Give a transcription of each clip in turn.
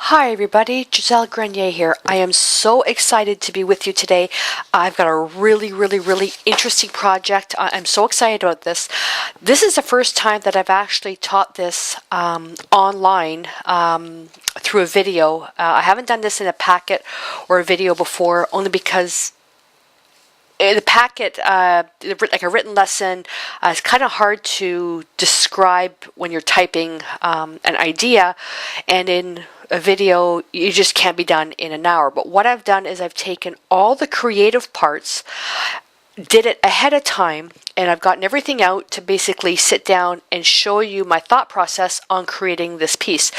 Hi everybody, Gisele Grenier here. I am so excited to be with you today. I've got a really interesting project. I'm so excited about this. This is the first time that I've actually taught this online through a video. I haven't done this in a packet or a video before, only because the packet, like a written lesson, it's kind of hard to describe when you're typing an idea, and in a video you just can't be done in an hour. But what I've done is I've taken all the creative parts, did it ahead of time, and I've gotten everything out to basically sit down and show you my thought process on creating this piece.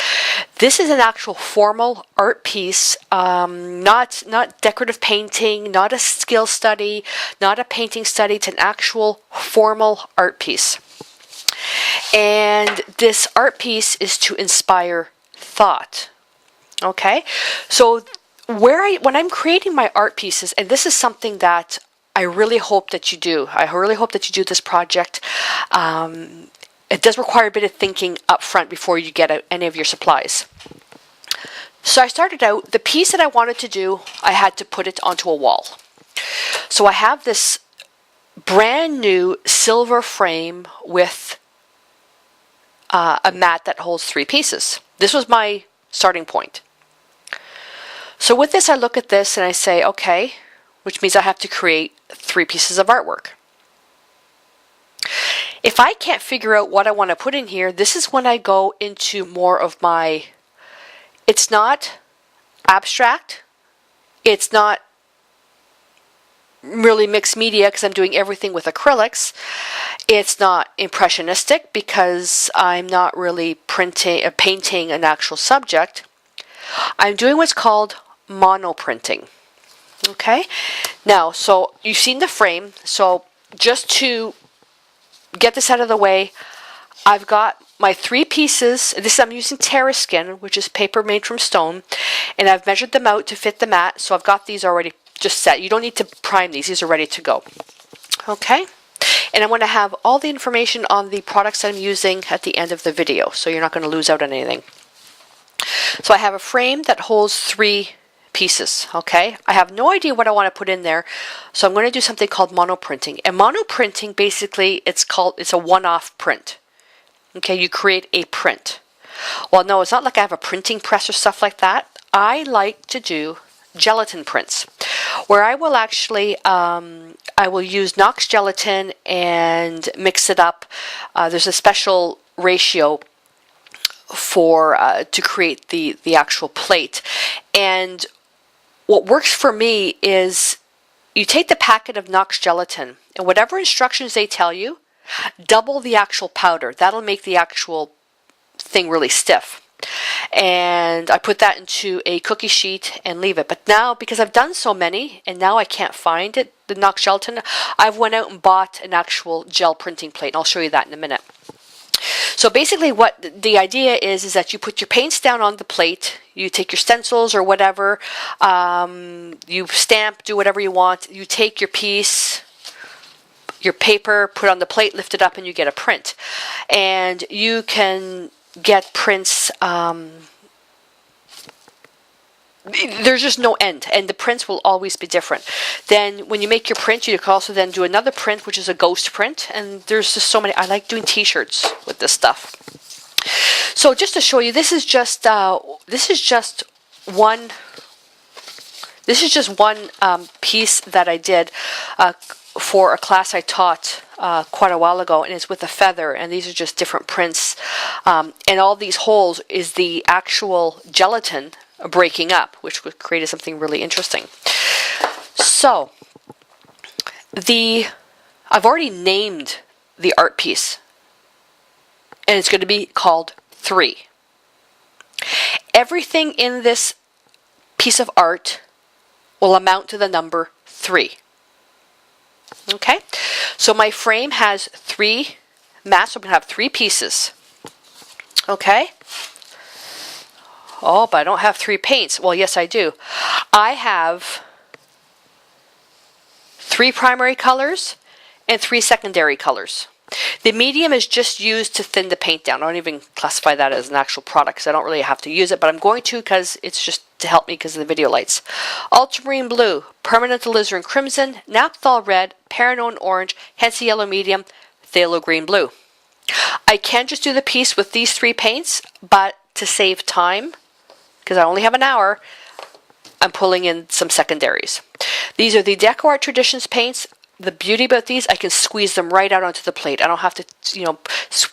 This is an actual formal art piece, not decorative painting, not a skill study, not a painting study. It's an actual formal art piece. And this art piece is to inspire thought. Okay? So when I'm creating my art pieces, and this is something that I really hope that you do. I really hope that you do this project. It does require a bit of thinking up front before you get any of your supplies. So I started out, the piece that I wanted to do, I had to put it onto a wall. So I have this brand new silver frame with a mat that holds 3 pieces. This was my starting point. So with this, I look at this and I say, okay, which means I have to create 3 pieces of artwork. If I can't figure out what I want to put in here, this is when I go into more of my, it's not abstract, it's not really mixed media because I'm doing everything with acrylics, it's not impressionistic because I'm not really painting an actual subject. I'm doing what's called monoprinting. Okay, now, so you've seen the frame. So just to get this out of the way, I've got my 3 pieces. I'm using terrace skin, which is paper made from stone, and I've measured them out to fit the mat. So I've got these already just set. You don't need to prime these. These are ready to go. Okay, and I'm going to have all the information on the products that I'm using at the end of the video, so you're not going to lose out on anything. So I have a frame that holds 3 pieces. Okay, I have no idea what I want to put in there, so I'm going to do something called monoprinting. And monoprinting, basically, it's a one-off print. Okay, you create a print. Well, no, it's not like I have a printing press or stuff like that. I like to do gelatin prints, where I will actually I will use Knox gelatin and mix it up. There's a special ratio for to create the actual plate. And what works for me is you take the packet of Knox gelatin, and whatever instructions they tell you, double the actual powder. That'll make the actual thing really stiff. And I put that into a cookie sheet and leave it. But now, because I've done so many, and now I can't find it, the Knox gelatin, I've went out and bought an actual gel printing plate, and I'll show you that in a minute. So basically what the idea is that you put your paints down on the plate, you take your stencils or whatever, you stamp, do whatever you want, you take your piece, your paper, put it on the plate, lift it up, and you get a print. And you can get prints, there's just no end, and the prints will always be different. Then when you make your print, you can also then do another print, which is a ghost print, and there's just so many. I like doing t-shirts with this stuff. So just to show you, this is just one piece that I did for a class I taught quite a while ago, and it's with a feather, and these are just different prints, and all these holes is the actual gelatin breaking up, which created something really interesting. So I've already named the art piece, and it's going to be called 3. Everything in this piece of art will amount to the number 3. Okay, so my frame has 3 mats, so I'm going to have 3 pieces. Okay. Oh, but I don't have 3 paints. Well, yes, I do. I have 3 primary colors and 3 secondary colors. The medium is just used to thin the paint down. I don't even classify that as an actual product because I don't really have to use it, but I'm going to because it's just to help me because of the video lights. Ultramarine blue, permanent alizarin crimson, naphthol red, Paranone orange, hence the yellow medium, phthalo green blue. I can just do the piece with these 3 paints, but to save time, because I only have an hour, I'm pulling in some secondaries. These are the Decoart Traditions paints. The beauty about these, I can squeeze them right out onto the plate. I don't have to,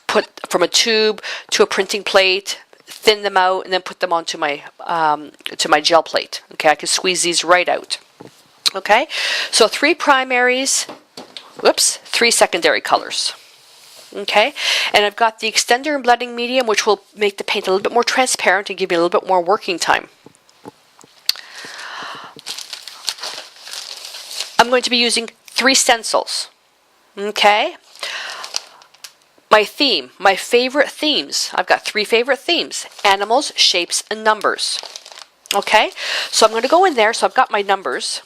put from a tube to a printing plate, thin them out, and then put them onto my gel plate. Okay, I can squeeze these right out. Okay, so 3 primaries, 3 secondary colors. Okay, and I've got the extender and blending medium, which will make the paint a little bit more transparent and give me a little bit more working time. I'm going to be using 3 stencils. Okay, my theme, my favorite themes. I've got 3 favorite themes: animals, shapes, and numbers. Okay, so I'm going to go in there. So I've got my numbers.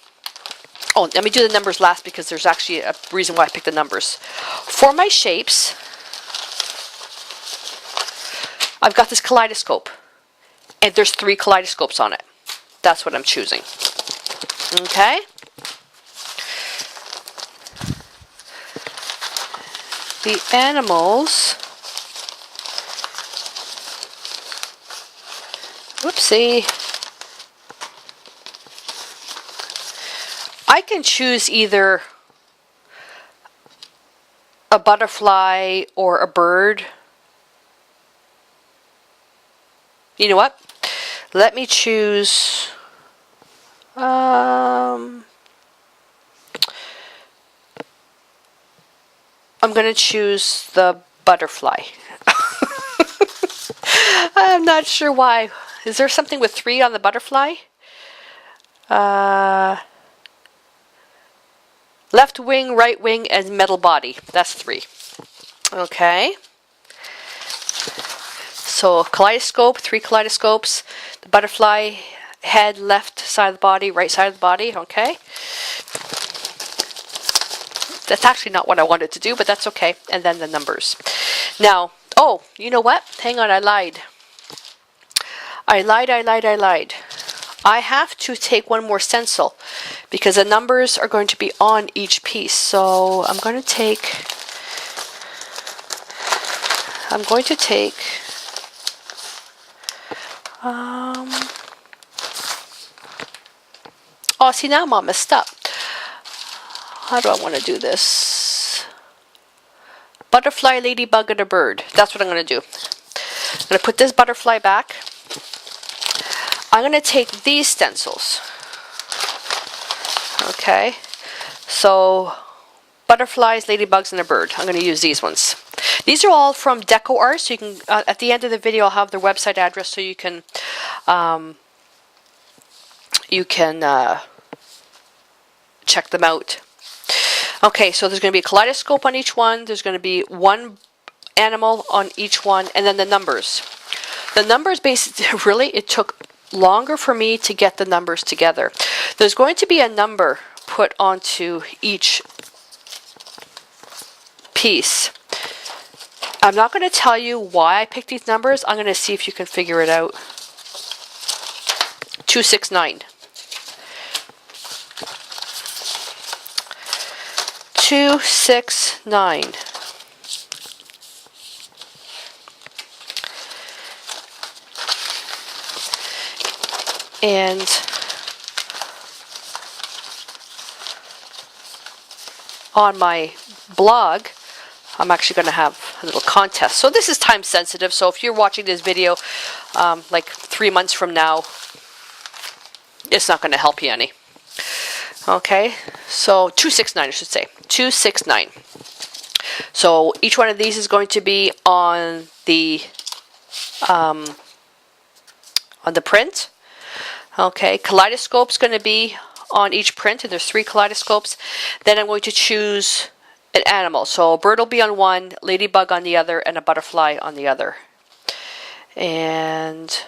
Oh, let me do the numbers last because there's actually a reason why I picked the numbers. For my shapes, I've got this kaleidoscope, and there's 3 kaleidoscopes on it. That's what I'm choosing. Okay. The animals, whoopsie, I can choose either a butterfly or a bird. You know what? Let me choose I'm going to choose the butterfly. I'm not sure why. Is there something with 3 on the butterfly? Left wing, right wing, and metal body. That's 3. Okay. So kaleidoscope, 3 kaleidoscopes. The butterfly head, left side of the body, right side of the body. Okay. That's actually not what I wanted to do, but that's okay. And then the numbers. Now, oh, you know what? Hang on, I lied. I lied. I have to take 1 more stencil because the numbers are going to be on each piece. So I'm going to take oh, see, now I'm all messed up. How do I want to do this? Butterfly, ladybug, and a bird. That's what I'm going to do. I'm going to put this butterfly back. I'm going to take these stencils. Okay. So, butterflies, ladybugs, and a bird. I'm going to use these ones. These are all from Decoart. So you can, at the end of the video, I'll have their website address so you can check them out. Okay, so there's going to be a kaleidoscope on each one. There's going to be 1 animal on each one, and then the numbers. The numbers, basically, really, it took longer for me to get the numbers together. There's going to be a number put onto each piece. I'm not going to tell you why I picked these numbers. I'm going to see if you can figure it out. 269. 269. And on my blog, I'm actually going to have a little contest. So this is time sensitive. So if you're watching this video like 3 months from now, it's not going to help you any. Okay, so 269, I should say. 269. So each one of these is going to be on the print. Okay, kaleidoscope's going to be on each print, and there's 3 kaleidoscopes. Then I'm going to choose an animal. So a bird will be on one, ladybug on the other, and a butterfly on the other. And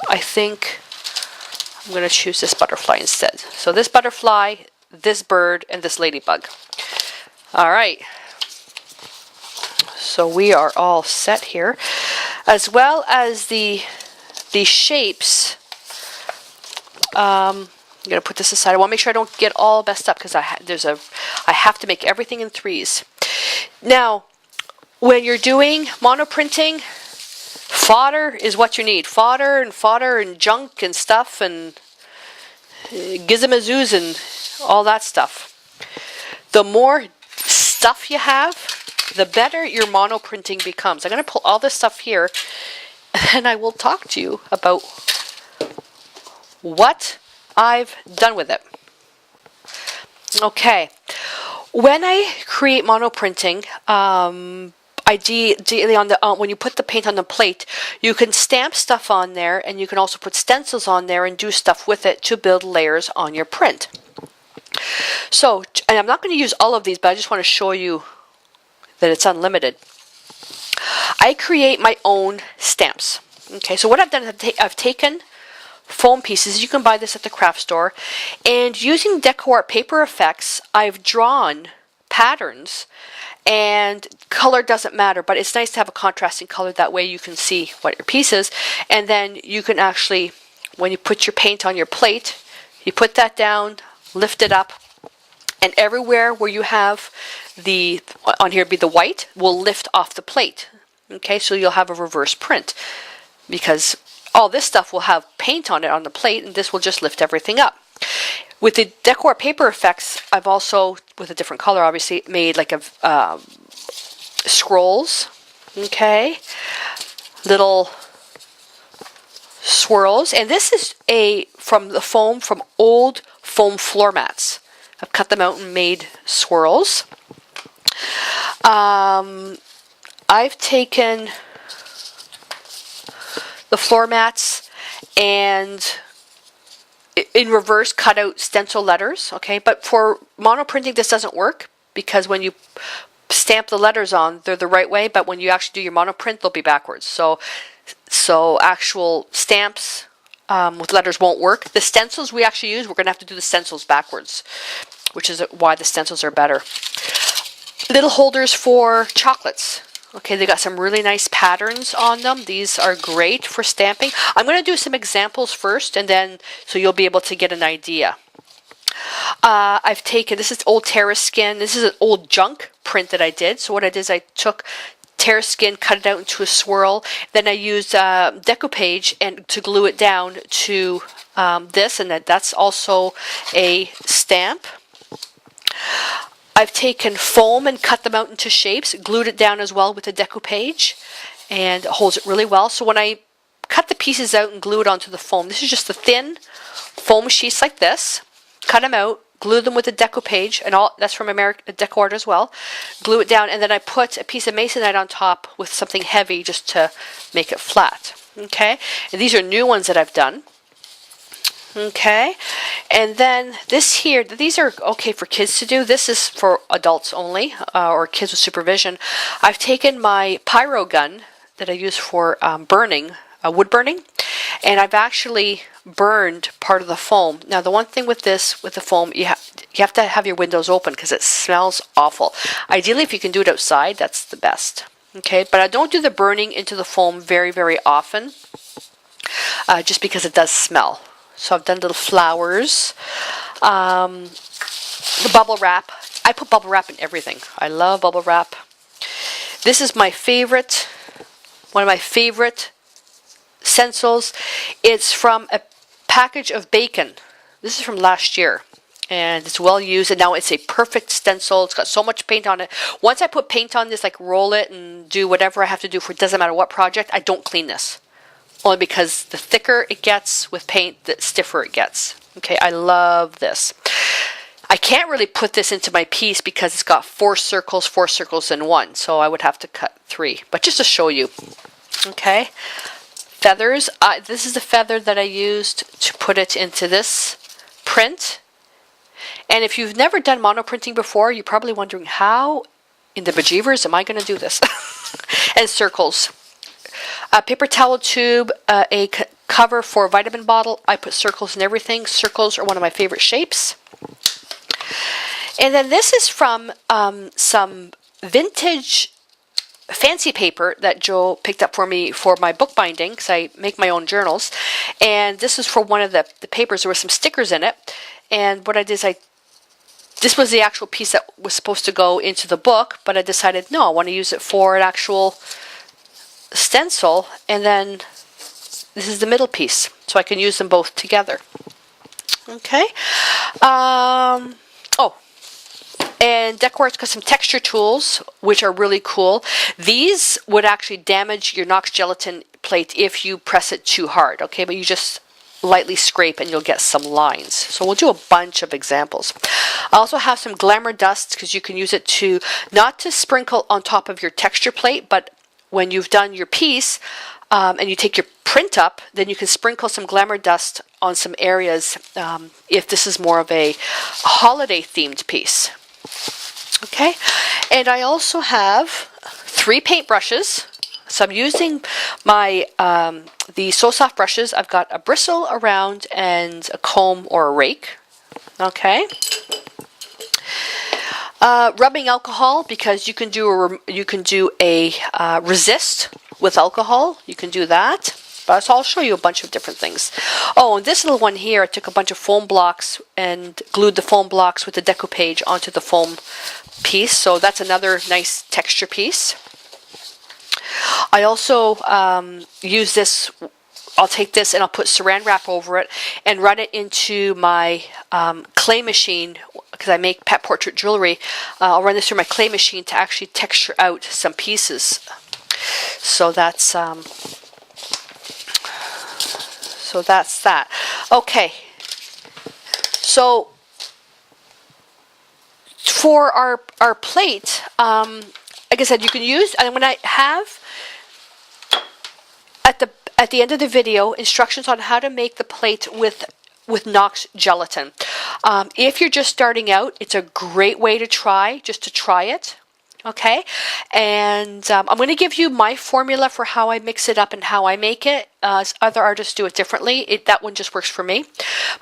I think I'm going to choose this butterfly instead. So this butterfly, this bird, and this ladybug. All right. So we are all set here, as well as the shapes. I'm gonna put this aside. I want to make sure I don't get all messed up because I have to make everything in 3s. Now, when you're doing monoprinting, fodder is what you need. Fodder and junk and stuff and gizamazoos and all that stuff. The more stuff you have, the better your monoprinting becomes. I'm going to pull all this stuff here and I will talk to you about what I've done with it. Okay, when I create monoprinting, ideally on the when you put the paint on the plate, you can stamp stuff on there, and you can also put stencils on there and do stuff with it to build layers on your print. So, and I'm not going to use all of these, but I just want to show you that it's unlimited. I create my own stamps. Okay, so what I've done is I've taken foam pieces. You can buy this at the craft store, and using Decoart paper effects, I've drawn patterns, and color doesn't matter, but it's nice to have a contrasting color. That way you can see what your piece is, and then you can actually, when you put your paint on your plate, you put that down, lift it up, and everywhere where you have the, on here be the white, will lift off the plate. Okay, so you'll have a reverse print, because all this stuff will have paint on it on the plate, and this will just lift everything up. With the Decoart paper effects, I've also, with a different color obviously, made like a scrolls, okay, little swirls, and this is from the foam, from old foam floor mats. I've cut them out and made swirls. I've taken the floor mats and in reverse cut out stencil letters, okay, but for monoprinting this doesn't work, because when you stamp the letters on, they're the right way, but when you actually do your monoprint, they'll be backwards. So actual stamps with letters won't work. The stencils we actually use, we're going to have to do the stencils backwards, which is why the stencils are better. Little holders for chocolates. Okay, they got some really nice patterns on them. These are great for stamping. I'm going to do some examples first, and then so you'll be able to get an idea. I've taken, this is old Terrace skin. This is an old junk print that I did. So what I did is I took Terrace skin, cut it out into a swirl. Then I used decoupage and to glue it down to this, and that's also a stamp. I've taken foam and cut them out into shapes, glued it down as well with the decoupage, and it holds it really well. So when I cut the pieces out and glue it onto the foam, this is just the thin foam sheets like this. Cut them out, glue them with the decoupage, and all that's from Decoart as well. Glue it down, and then I put a piece of masonite on top with something heavy just to make it flat. Okay, and these are new ones that I've done. Okay, and then this here, these are okay for kids to do. This is for adults only, or kids with supervision. I've taken my pyro gun that I use for burning, wood burning, and I've actually burned part of the foam. Now the one thing with this, with the foam, you have to have your windows open because it smells awful. Ideally, if you can do it outside, that's the best. Okay, but I don't do the burning into the foam very, very often, just because it does smell. So I've done little flowers, the bubble wrap. I put bubble wrap in everything. I love bubble wrap. This is my favorite, one of my favorite stencils. It's from a package of bacon. This is from last year, and it's well used, and now it's a perfect stencil. It's got so much paint on it. Once I put paint on this, like roll it and do whatever I have to do for it, doesn't matter what project, I don't clean this. Only because the thicker it gets with paint, the stiffer it gets. Okay, I love this. I can't really put this into my piece because it's got four circles in one, so I would have to cut 3. But just to show you. Okay, feathers. This is the feather that I used to put it into this print. And if you've never done monoprinting before, you're probably wondering, how in the bejeevers am I going to do this? And circles. A paper towel tube, a cover for a vitamin bottle. I put circles in everything. Circles are one of my favorite shapes. And then this is from some vintage fancy paper that Joe picked up for me for my bookbinding, because I make my own journals. And this is for one of the papers. There were some stickers in it. And what I did is this was the actual piece that was supposed to go into the book, but I decided, no, I want to use it for an actual stencil. And then this is the middle piece, so I can use them both together. Okay. And Decoart's got some texture tools, which are really cool. These would actually damage your Knox gelatin plate if you press it too hard, okay? But you just lightly scrape and you'll get some lines. So we'll do a bunch of examples. I also have some Glamour Dust, because you can use it to, not to sprinkle on top of your texture plate, but when you've done your piece and you take your print up, then you can sprinkle some Glamour Dust on some areas if this is more of a holiday themed piece. Okay, and I also have 3 paint brushes. So I'm using my the So Soft brushes. I've got a bristle around and a comb or a rake. Okay. Rubbing alcohol, because you can do a resist with alcohol. You can do that. But I'll show you a bunch of different things. Oh, and this little one here, I took a bunch of foam blocks and glued the foam blocks with the decoupage onto the foam piece. So that's another nice texture piece. I also use this. I'll take this and I'll put saran wrap over it and run it into my clay machine, because I make pet portrait jewelry. I'll run this through my clay machine to actually texture out some pieces. So that's that. Okay. So for our plate, like I said, you can use, and when I have at the end of the video instructions on how to make the plate with Knox gelatin. If you're just starting out, it's a great way to try it. Okay, and I'm going to give you my formula for how I mix it up and how I make it. Other artists do it differently. That one just works for me.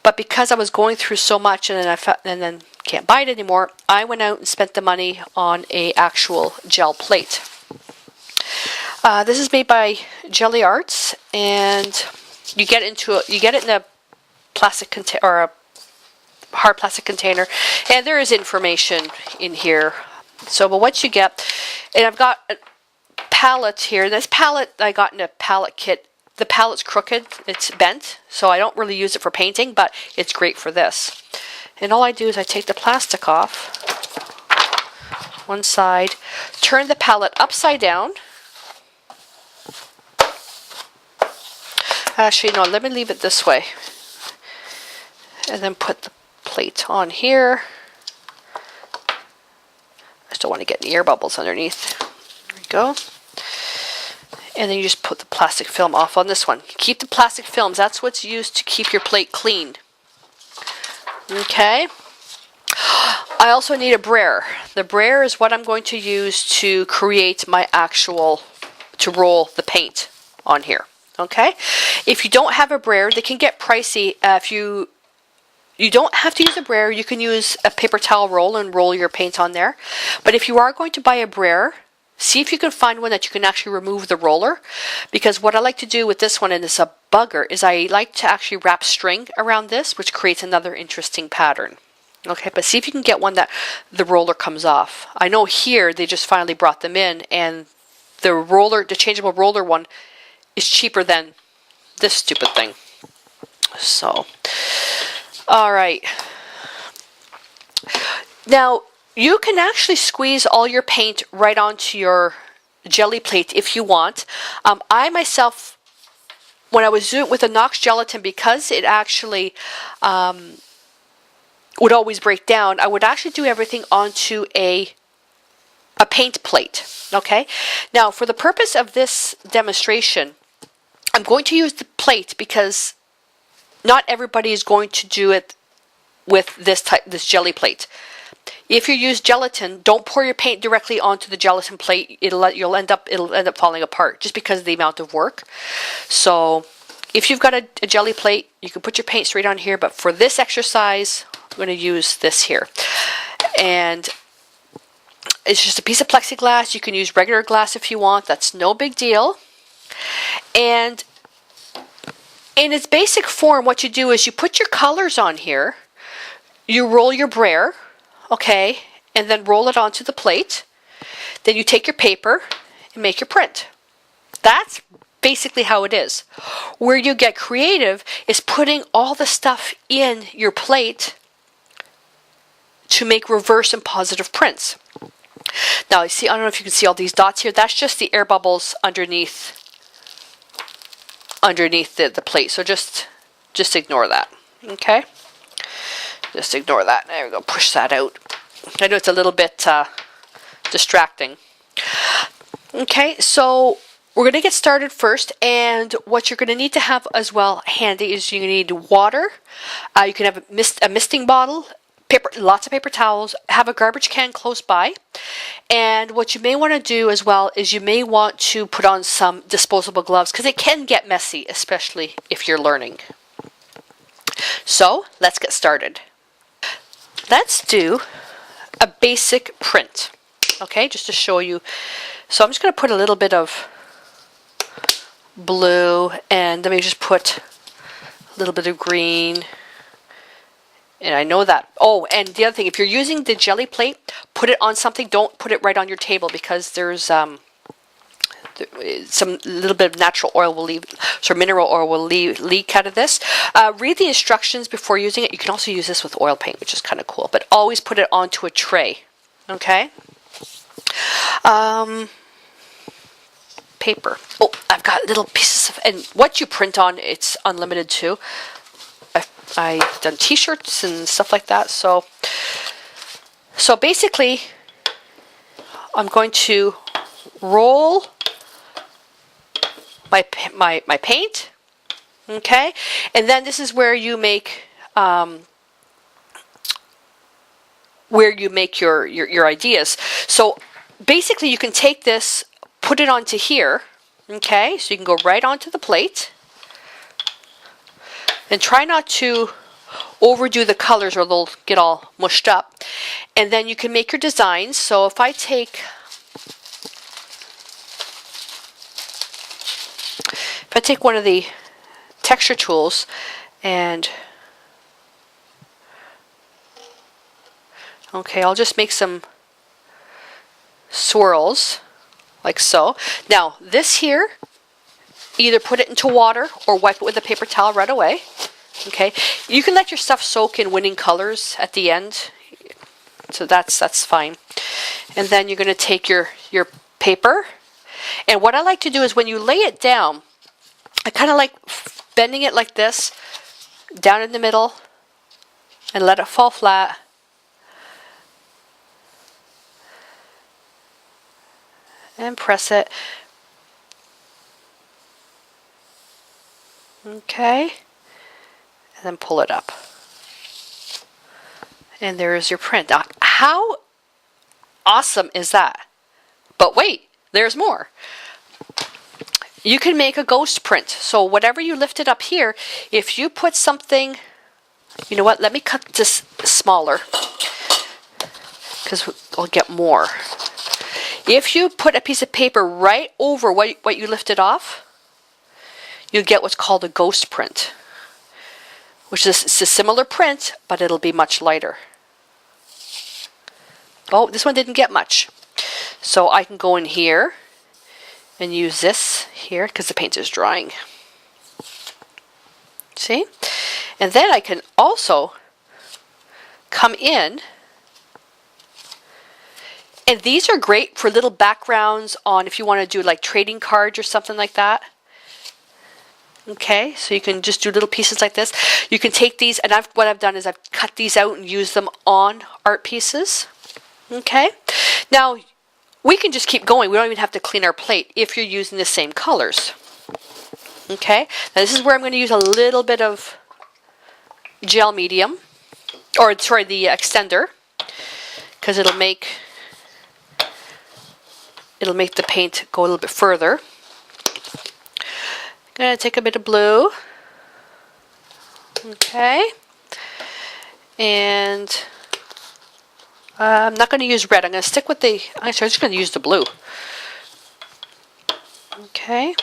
But because I was going through so much and then can't buy it anymore, I went out and spent the money on a actual gel plate. This is made by Jelly Arts, and you get it in a plastic container or a hard plastic container, and there is information in here. So, but what you get, and I've got a palette here. This palette I got in a palette kit. The palette's crooked, it's bent, so I don't really use it for painting, but it's great for this. And all I do is I take the plastic off one side, turn the palette upside down. Actually, no, let me leave it this way. And then put the plate on here. I just don't want to get any air bubbles underneath. There we go. And then you just put the plastic film off on this one. Keep the plastic films. That's what's used to keep your plate clean. Okay. I also need a brayer. The brayer is what I'm going to use to create my to roll the paint on here. Okay. If you don't have a brayer, they can get pricey. If you don't have to use a brayer, you can use a paper towel roll and roll your paint on there. But if you are going to buy a brayer, see if you can find one that you can actually remove the roller, because what I like to do with this one, and it's a bugger, is I like to actually wrap string around this, which creates another interesting pattern. Okay, but see if you can get one that the roller comes off. I know here they just finally brought them in, and the changeable roller one is cheaper than this stupid thing. So, all right. Now, you can actually squeeze all your paint right onto your jelly plate if you want. I myself, when I was doing it with a Knox gelatin, because it actually would always break down, I would actually do everything onto a paint plate. Okay? Now, for the purpose of this demonstration, I'm going to use the plate because not everybody is going to do it with this jelly plate. If you use gelatin, don't pour your paint directly onto the gelatin plate. It'll end up falling apart just because of the amount of work. So if you've got a jelly plate, you can put your paint straight on here. But for this exercise, I'm going to use this here. And It's just a piece of plexiglass. You can use regular glass if you want. That's no big deal. And in its basic form, what you do is you put your colors on here. You roll your brayer, okay, and then roll it onto the plate. Then you take your paper and make your print. That's basically how it is. Where you get creative is putting all the stuff in your plate to make reverse and positive prints. Now, you see, I don't know if you can see all these dots here. That's just the air bubbles underneath the plate. So just ignore that, okay? Just ignore that. There we go. Push that out. I know it's a little bit distracting. Okay, so we're going to get started first, and what you're going to need to have as well handy is you need water. You can have a misting bottle, paper, lots of paper towels, have a garbage can close by. And what you may want to do as well is you may want to put on some disposable gloves because it can get messy, especially if you're learning. So let's get started. Let's do a basic print, okay, just to show you. So I'm just going to put a little bit of blue, and let me just put a little bit of green. And I know that. Oh, and the other thing, if you're using the jelly plate, put it on something. Don't put it right on your table because there's some little bit of natural oil will leave, so mineral oil will leak out of this. Read the instructions before using it. You can also use this with oil paint, which is kind of cool. But always put it onto a tray. Okay. Paper. Oh, I've got little pieces of, and what you print on, it's unlimited too. I've done t-shirts and stuff like that. So basically, I'm going to roll my paint, okay, and then this is where you make your ideas. So basically, you can take this, put it onto here, okay, so you can go right onto the plate. And try not to overdo the colors or they'll get all mushed up. And then you can make your designs. So if I take one of the texture tools and okay, I'll just make some swirls like so. Now this here, either put it into water or wipe it with a paper towel right away. Okay, you can let your stuff soak in winning colors at the end, so that's fine. And then you're going to take your paper, and what I like to do is when you lay it down, I kind of like bending it like this, down in the middle, and let it fall flat. And press it. Okay, and then pull it up. And there is your print. Now, how awesome is that? But wait, there's more. You can make a ghost print. So whatever you lifted up here, if you put something, you know what, let me cut this smaller because I'll get more. If you put a piece of paper right over what you lifted off, you'll get what's called a ghost print, which is it's a similar print, but it'll be much lighter. Oh, this one didn't get much. So I can go in here and use this here because the paint is drying. See? And then I can also come in, and these are great for little backgrounds on if you want to do like trading cards or something like that. Okay, so you can just do little pieces like this. You can take these, and what I've done is I've cut these out and used them on art pieces. Okay, now we can just keep going. We don't even have to clean our plate if you're using the same colors. Okay, now this is where I'm going to use a little bit of gel medium, or sorry, the extender, because it'll make the paint go a little bit further. I'm going to take a bit of blue. Okay. And I'm not going to use red. I'm going to stick with the, actually I'm just going to use the blue. Okay.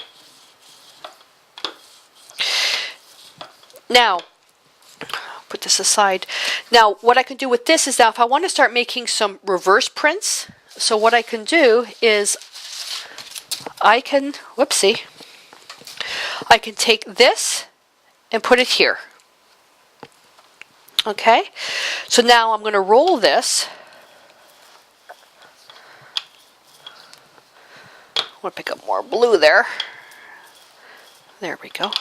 Now, put this aside. Now, what I can do with this is now if I want to start making some reverse prints, so what I can do is I can, whoopsie, I can take this and put it here. Okay, so now I'm going to roll this. I want to pick up more blue there. There we go.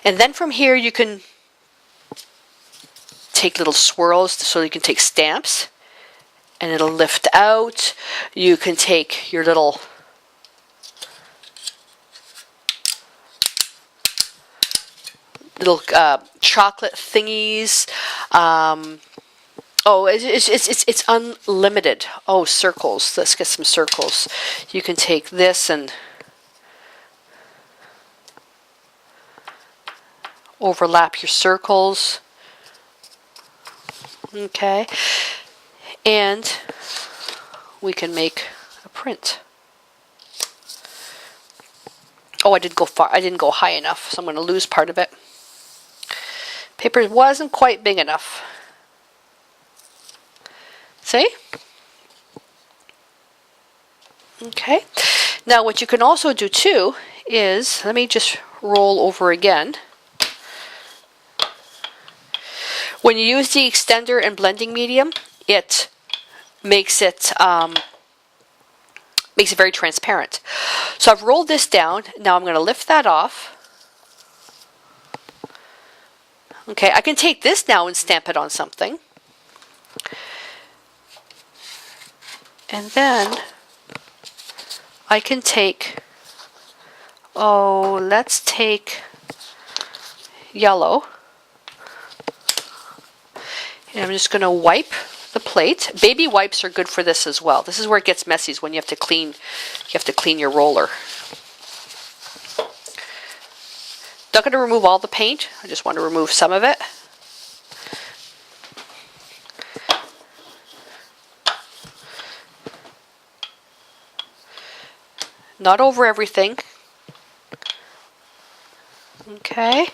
And then from here you can take little swirls, so you can take stamps and it'll lift out. You can take your little chocolate thingies. Oh, it's unlimited. Oh, circles. Let's get some circles. You can take this and overlap your circles. Okay, and we can make a print. Oh, I didn't go far. I didn't go high enough, so I'm going to lose part of it. Paper wasn't quite big enough. See? Okay. Now what you can also do too is, let me just roll over again. When you use the extender and blending medium, it makes it very transparent. So I've rolled this down. Now I'm going to lift that off. Okay, I can take this now and stamp it on something. And then I can take, oh, let's take yellow. And I'm just going to wipe the plate. Baby wipes are good for this as well. This is where it gets messy, is when you have to clean your roller. Not going to remove all the paint. I just want to remove some of it. Not over everything. Okay.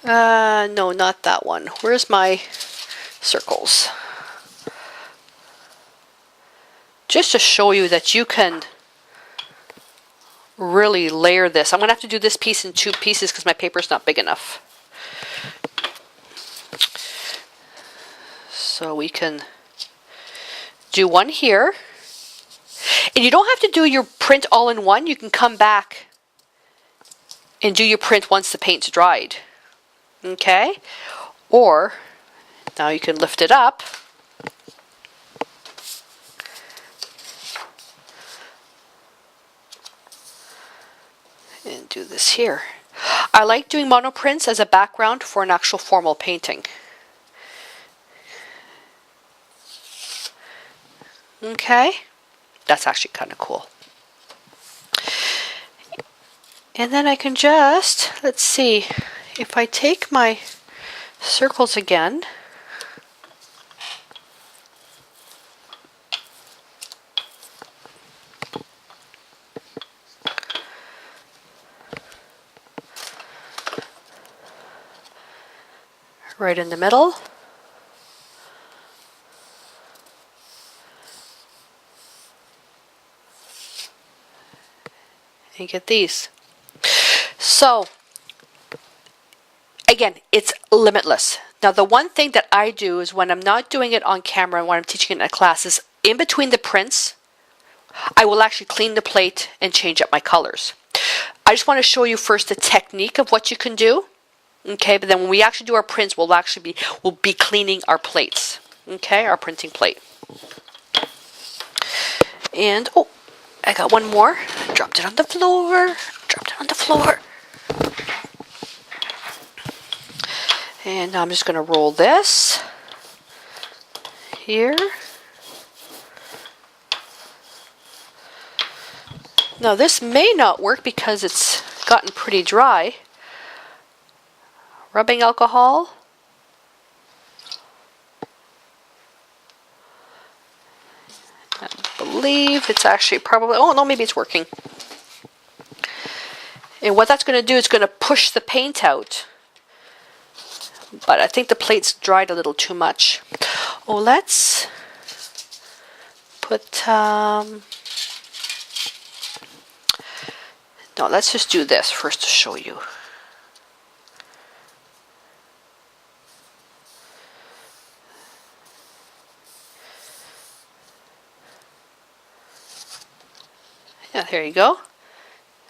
No, not that one. Where's my circles? Just to show you that you can really layer this. I'm going to have to do this piece in 2 pieces because my paper's not big enough. So we can do one here. And you don't have to do your print all in one. You can come back and do your print once the paint's dried. Okay? Or, now you can lift it up. And do this here. I like doing monoprints as a background for an actual formal painting. Okay? That's actually kind of cool. And then I can just, let's see, if I take my circles again, right in the middle, and get these. So, again, it's limitless. Now, the one thing that I do is when I'm not doing it on camera and when I'm teaching it in a class is in between the prints, I will actually clean the plate and change up my colors. I just want to show you first the technique of what you can do. Okay, but then when we actually do our prints, we'll be cleaning our plates. Okay, our printing plate. And, oh, I got one more. Dropped it on the floor. Dropped it on the floor. And now I'm just going to roll this here. Now this may not work because it's gotten pretty dry. Rubbing alcohol. I believe it's actually probably, oh no, maybe it's working. And what that's going to do is going to push the paint out. But I think the plate's dried a little too much. Oh, let's put, no, let's just do this first to show you. Yeah, there you go.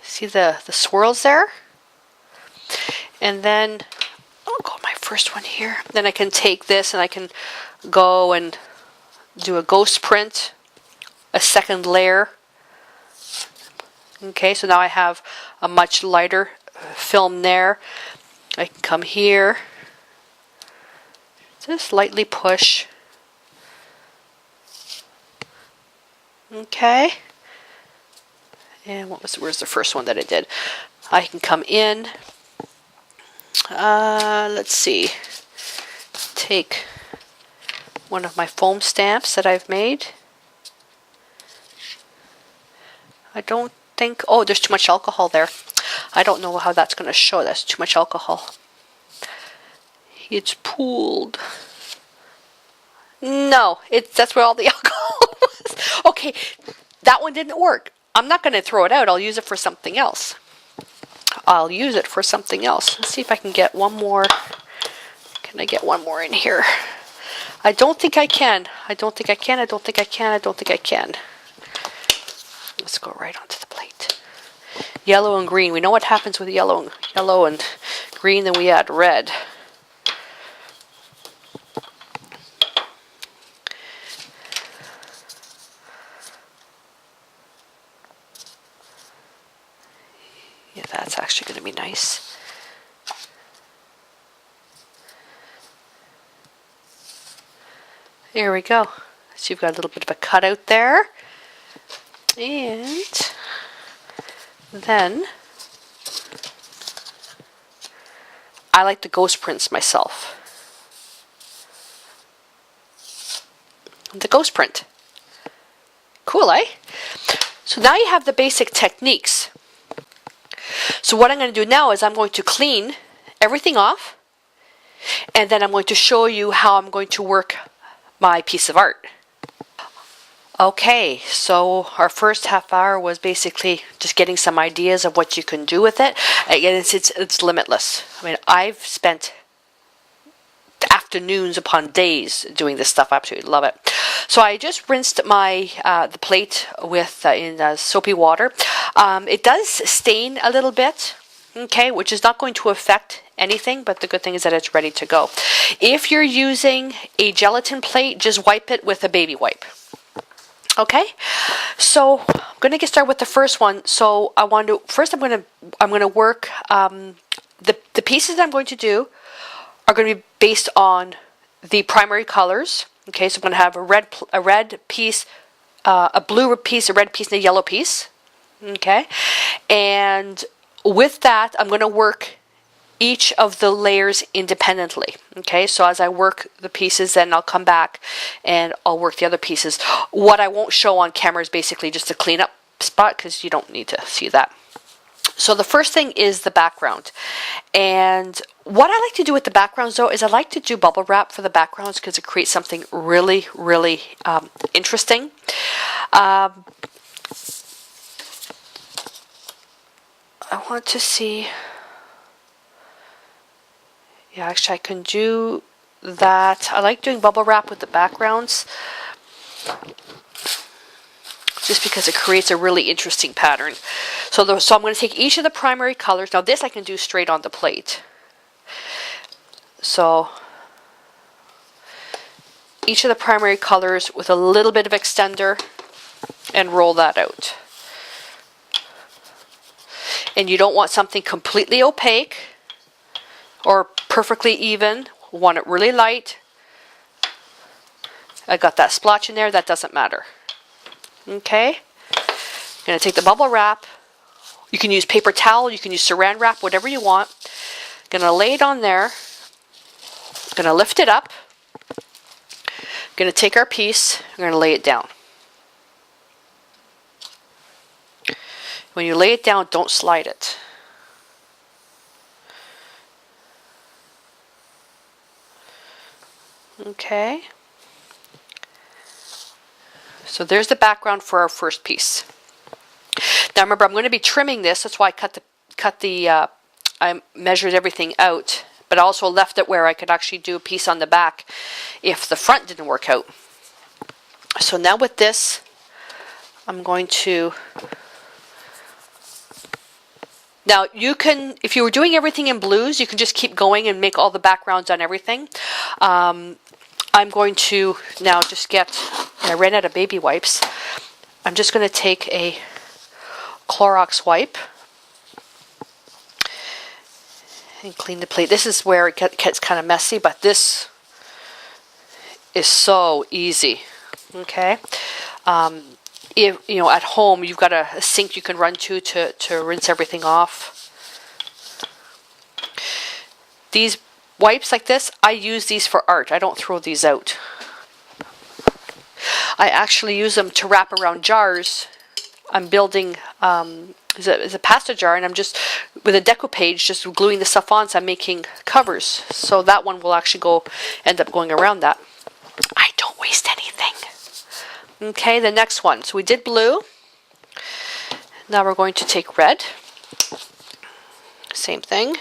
See the swirls there? And then, I'll go my first one here. Then I can take this and I can go and do a ghost print, a second layer. Okay, so now I have a much lighter film there. I can come here, just lightly push. Okay. And where's the first one that I did? I can come in. Let's see. Take one of my foam stamps that I've made. I don't think, oh, there's too much alcohol there. I don't know how that's going to show. That's too much alcohol. It's pooled. No, that's where all the alcohol was. Okay, that one didn't work. I'm not going to throw it out. I'll use it for something else. I'll use it for something else. Let's see if I can get one more. Can I get one more in here? I don't think I can. I don't think I can. I don't think I can. I don't think I can. Let's go right onto the plate. Yellow and green. We know what happens with yellow and green. Then we add red. Yeah, that's actually going to be nice. There we go. So you've got a little bit of a cutout there. And then I like the ghost prints myself. The ghost print. Cool, eh? So now you have the basic techniques. So what I'm going to do now is I'm going to clean everything off, and then I'm going to show you how I'm going to work my piece of art. Okay, so our first half hour was basically just getting some ideas of what you can do with it. Again, it's limitless. I mean, I've spent afternoons upon days doing this stuff. I absolutely love it. So I just rinsed my the plate with in soapy water. It does stain a little bit, okay, which is not going to affect anything, but the good thing is that it's ready to go. If you're using a gelatin plate, just wipe it with a baby wipe. Okay, so I'm going to get started with the first one. So I want to first I'm going to work the pieces that I'm going to do are going to be based on the primary colors. Okay, so I'm going to have a red piece, a blue piece, a red piece, and a yellow piece. Okay, and with that, I'm going to work each of the layers independently. Okay, so as I work the pieces, then I'll come back and I'll work the other pieces. What I won't show on camera is basically just a cleanup spot because you don't need to see that. So the first thing is the background. And what I like to do with the backgrounds though is I like to do bubble wrap for the backgrounds because it creates something really, really interesting. I want to see. Yeah, actually I can do that. I like doing bubble wrap with the backgrounds just because it creates a really interesting pattern. So I'm going to take each of the primary colors. Now this I can do straight on the plate. So each of the primary colors with a little bit of extender and roll that out. And you don't want something completely opaque or perfectly even. You want it really light. I got that splotch in there, that doesn't matter. Okay, going to take the bubble wrap. You can use paper towel, you can use saran wrap, whatever you want. Going to lay it on there. Going to lift it up. Going to take our piece. We're going to lay it down. When you lay it down, don't slide it. Okay. So there's the background for our first piece. Now remember, I'm going to be trimming this. That's why I I measured everything out, but I also left it where I could actually do a piece on the back if the front didn't work out. So now with this, I'm going to... Now you can, if you were doing everything in blues, you can just keep going and make all the backgrounds on everything. I'm going to now just get, I ran out of baby wipes. I'm just going to take a Clorox wipe and clean the plate. This is where it gets kind of messy, but this is so easy. Okay. If you know, at home you've got a sink you can run to rinse everything off. These wipes like this, I use these for art. I don't throw these out. I actually use them to wrap around jars. I'm building it's a pasta jar, and I'm just with a decoupage just gluing the stuff on, so I'm making covers. So that one will actually end up going around that. I don't waste anything. Okay, the next one. So we did blue. Now we're going to take red. Same thing.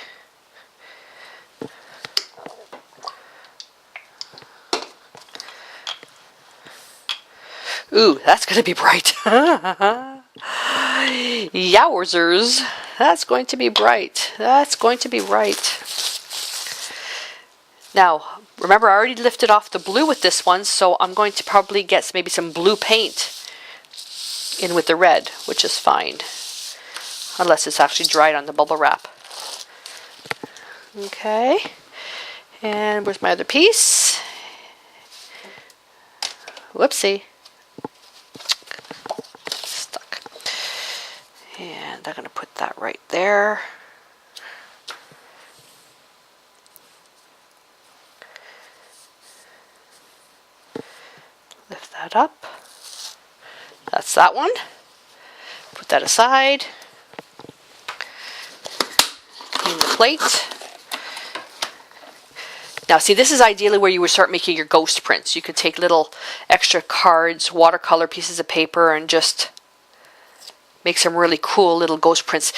Ooh, that's going to be bright. Yowzers. That's going to be bright. That's going to be bright. Now, remember, I already lifted off the blue with this one, so I'm going to probably get maybe some blue paint in with the red, which is fine. Unless it's actually dried on the bubble wrap. Okay. And where's my other piece? Whoopsie. Stuck. And I'm going to put that right there. Lift that up. That's that one. Put that aside. Clean the plate. Now see, this is ideally where you would start making your ghost prints. You could take little extra cards, watercolor pieces of paper, and just make some really cool little ghost prints.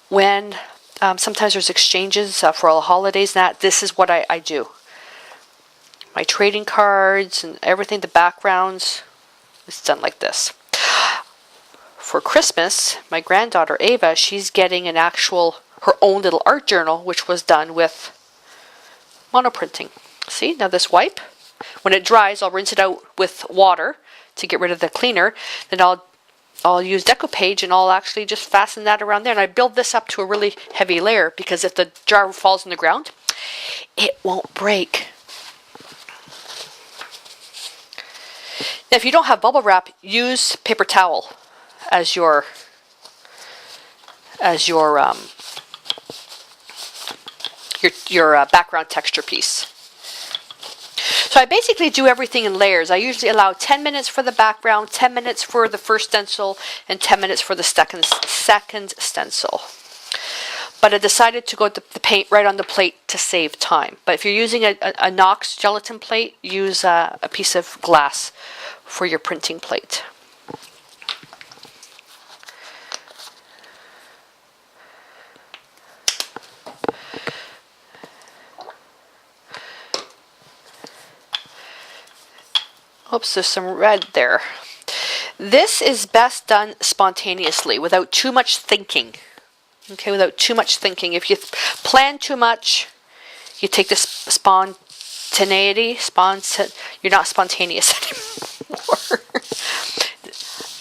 When sometimes there's exchanges for all the holidays and that, this is what I do. My trading cards and everything, the backgrounds, it's done like this. For Christmas, my granddaughter Ava, she's getting her own little art journal, which was done with monoprinting. See, now this wipe, when it dries, I'll rinse it out with water to get rid of the cleaner. Then I'll use decoupage and I'll actually just fasten that around there. And I build this up to a really heavy layer because if the jar falls on the ground, it won't break. Now, if you don't have bubble wrap, use paper towel as your background texture piece. So I basically do everything in layers. I usually allow 10 minutes for the background, 10 minutes for the first stencil, and 10 minutes for the second stencil. But I decided to go with the paint right on the plate to save time. But if you're using a Knox gelatin plate, use a piece of glass for your printing plate. Oops, there's some red there. This is best done spontaneously, without too much thinking. Okay, without too much thinking. If you plan too much, you take this spontaneity, you're not spontaneous anymore.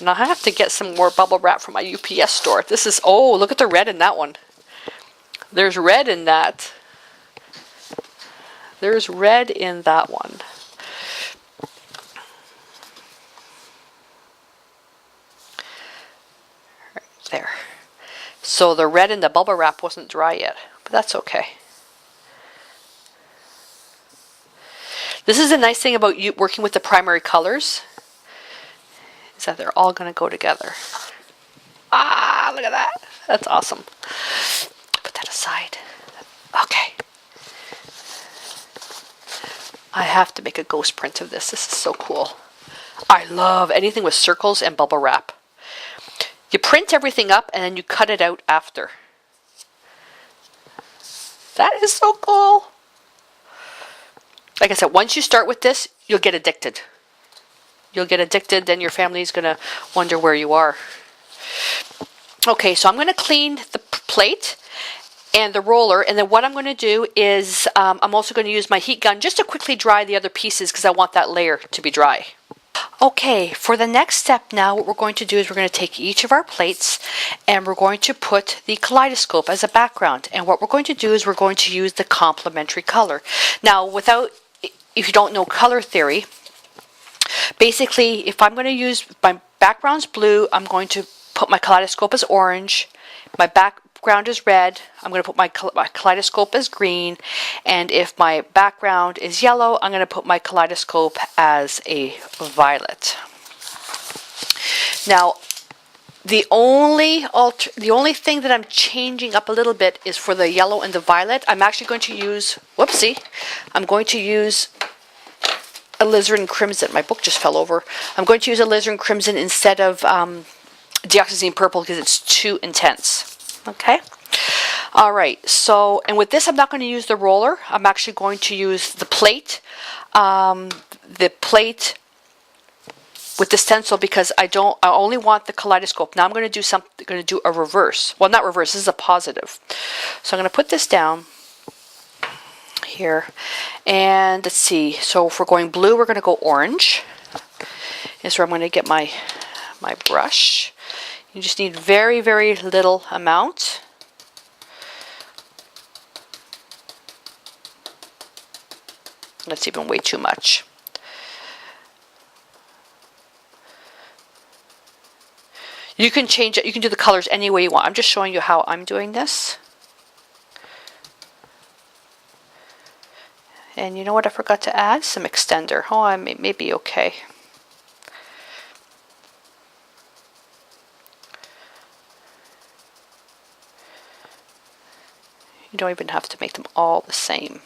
Now I have to get some more bubble wrap from my UPS store. This is, oh, look at the red in that one. There's red in that. There's red in that one. There. So the red in the bubble wrap wasn't dry yet, but that's okay. This is the nice thing about you working with the primary colors, is that they're all going to go together. Ah, look at that. That's awesome. Put that aside. Okay. I have to make a ghost print of this. This is so cool. I love anything with circles and bubble wrap. You print everything up and then you cut it out after. That is so cool. Like I said, once you start with this, you'll get addicted. You'll get addicted, then your family's going to wonder where you are. Okay, so I'm going to clean the plate and the roller, and then what I'm going to do is I'm also going to use my heat gun just to quickly dry the other pieces because I want that layer to be dry. Okay, for the next step now, what we're going to do is we're going to take each of our plates and we're going to put the kaleidoscope as a background. And what we're going to do is we're going to use the complementary color. Now, if you don't know color theory, basically, if I'm going to use my background's blue, I'm going to put my kaleidoscope as orange. My background is red. I'm going to put my kaleidoscope as green. And if my background is yellow, I'm going to put my kaleidoscope as a violet. Now, the only thing that I'm changing up a little bit is for the yellow and the violet. I'm actually going to use, I'm going to use alizarin crimson. My book just fell over. I'm going to use alizarin crimson instead of deoxazine purple because it's too intense. Okay. All right. So, and with this, I'm not going to use the roller. I'm actually going to use the plate. The plate with the stencil because I only want the kaleidoscope. Now I'm going to do a reverse. Well, not reverse. This is a positive. So I'm going to put this down here, and let's see. So if we're going blue, we're going to go orange. Is where I'm going to get my brush. You just need very, very little amount. That's even way too much. You can change it. You can do the colors any way you want. I'm just showing you how I'm doing this. And you know what I forgot to add? Some extender. Oh, I may be okay. You don't even have to make them all the same.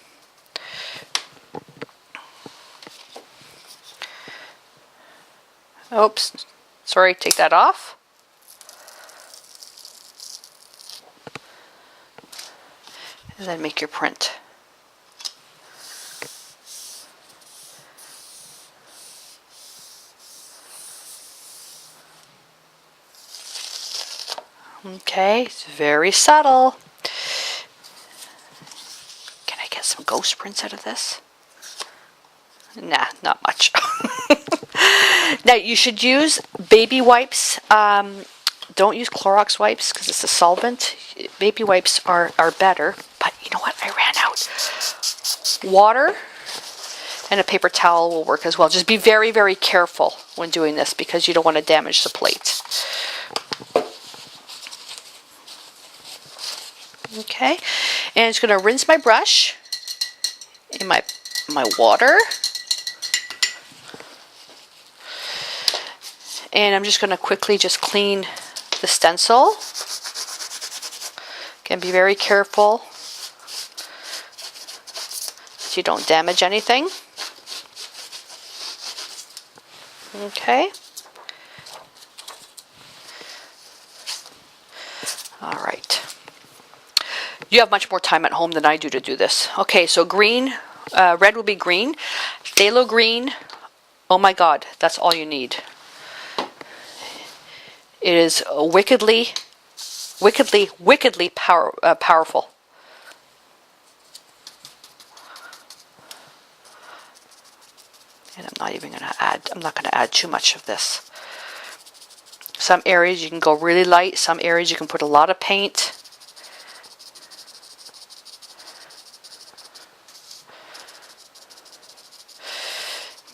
Oops. Sorry, take that off. And then make your print. Okay, it's very subtle. Can I get some ghost prints out of this? Nah, not much. Now, you should use baby wipes. Don't use Clorox wipes because it's a solvent. Baby wipes are better. But you know what? I ran out. Water and a paper towel will work as well. Just be very, very careful when doing this because you don't want to damage the plate. Okay, and it's going to rinse my brush in my water. And I'm just going to quickly just clean the stencil. Again, be very careful so you don't damage anything. Okay. All right. You have much more time at home than I do to do this. Okay, so green, red will be green. Phthalo green, oh my God, that's all you need. It is wickedly powerful. And I'm not going to add too much of this. Some areas you can go really light, some areas you can put a lot of paint.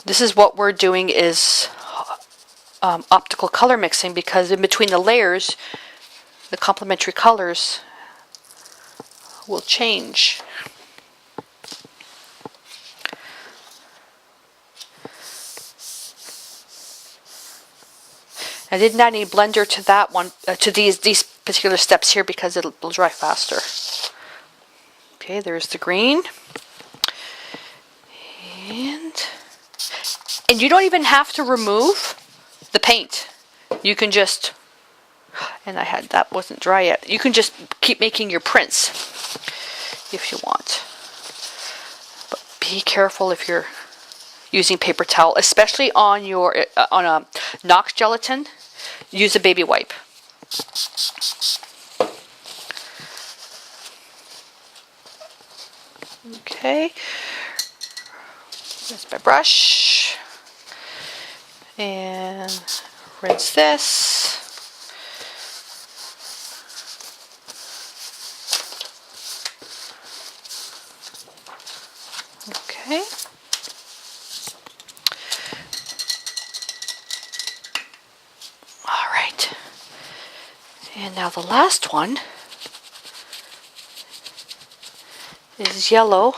This is what we're doing is optical color mixing because in between the layers the complementary colors will change. I didn't add any blender to that one, to these particular steps here because it'll dry faster. Okay, there's the green. And you don't even have to remove the paint. You can just, and that wasn't dry yet. You can just keep making your prints if you want. But be careful if you're using paper towel, especially on a Knox gelatin. Use a baby wipe. Okay. Here's my brush. And rinse this. Okay. All right. And now the last one is yellow.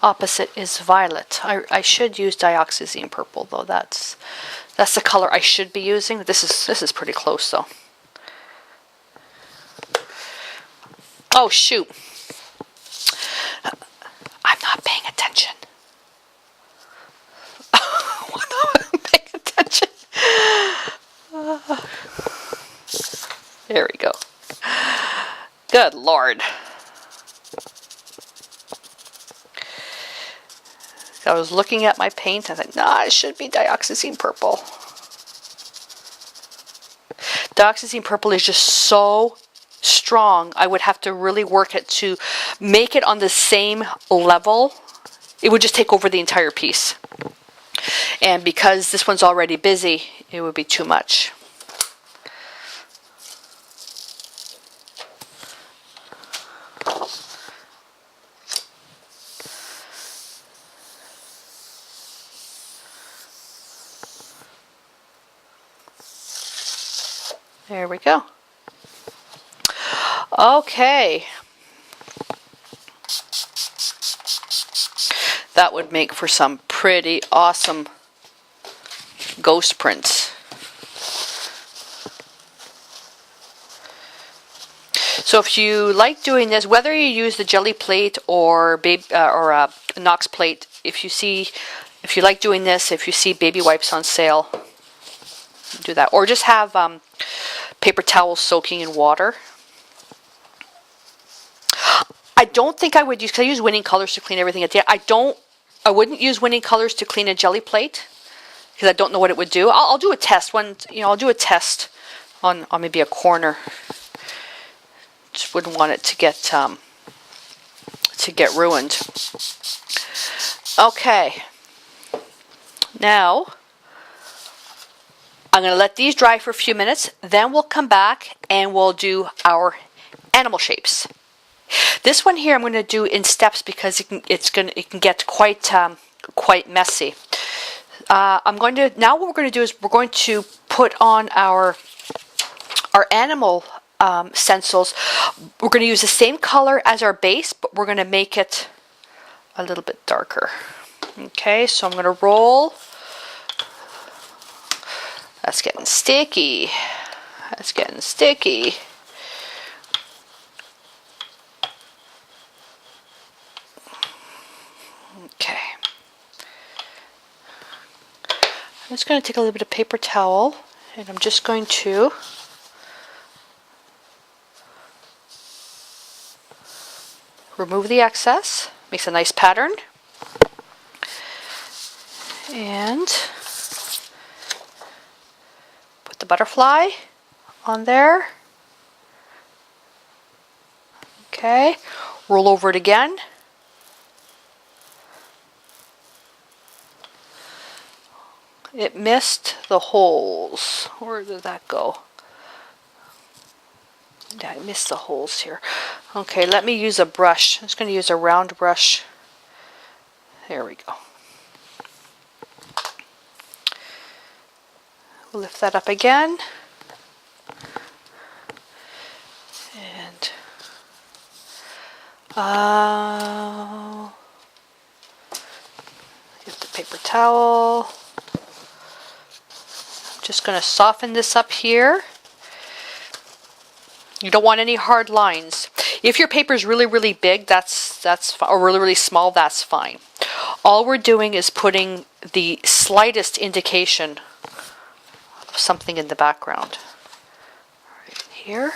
Opposite is violet. I should use dioxazine purple though. That's the color I should be using. This is pretty close though. Oh shoot. I'm not paying attention. I'm not paying attention. There we go. Good Lord. I was looking at my paint and I thought, nah, it should be dioxazine purple. Dioxazine purple is just so strong. I would have to really work it to make it on the same level. It would just take over the entire piece. And because this one's already busy, it would be too much. There we go. Okay. That would make for some pretty awesome ghost prints. So if you like doing this, whether you use the jelly plate or a Knox plate, if you like doing this, if you see baby wipes on sale, do that. Or just have paper towels soaking in water. I don't think I would use, because I use winning colors to clean everything at the end. I wouldn't use winning colors to clean a jelly plate because I don't know what it would do. I'll do a test I'll do a test on maybe a corner. Just wouldn't want it to get ruined. Okay. Now I'm going to let these dry for a few minutes, then we'll come back and we'll do our animal shapes. This one here I'm going to do in steps because it can get quite messy. Now what we're going to do is we're going to put on our animal stencils. We're going to use the same color as our base, but we're going to make it a little bit darker. Okay, so I'm going to roll. That's getting sticky. That's getting sticky. Okay. I'm just going to take a little bit of paper towel and I'm just going to remove the excess. Makes a nice pattern. And put the butterfly on there. Okay. Roll over it again. It missed the holes. Where did that go? Yeah, I missed the holes here. Okay, let me use a brush. I'm just going to use a round brush. There we go. We'll lift that up again. And get the paper towel. I'm just going to soften this up here. You don't want any hard lines. If your paper is really, really big, that's or really, really small, that's fine. All we're doing is putting the slightest indication of something in the background. Right here.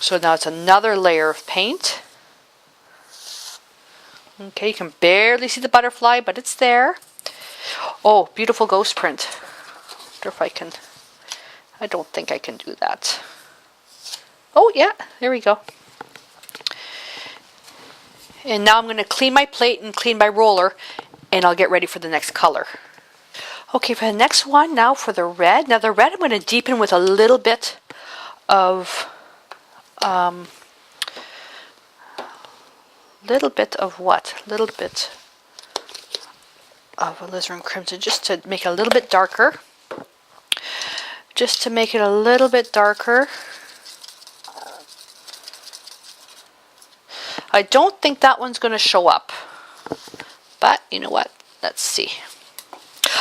So now it's another layer of paint. Okay, you can barely see the butterfly, but it's there. Oh, beautiful ghost print. I wonder if I can... I don't think I can do that. Oh yeah, there we go. And now I'm going to clean my plate and clean my roller, and I'll get ready for the next color. Okay, for the next one, now for the red. Now the red I'm going to deepen with a little bit of what? A little bit of alizarin crimson, just to make it a little bit darker. Just to make it a little bit darker. I don't think that one's going to show up. But, you know what? Let's see.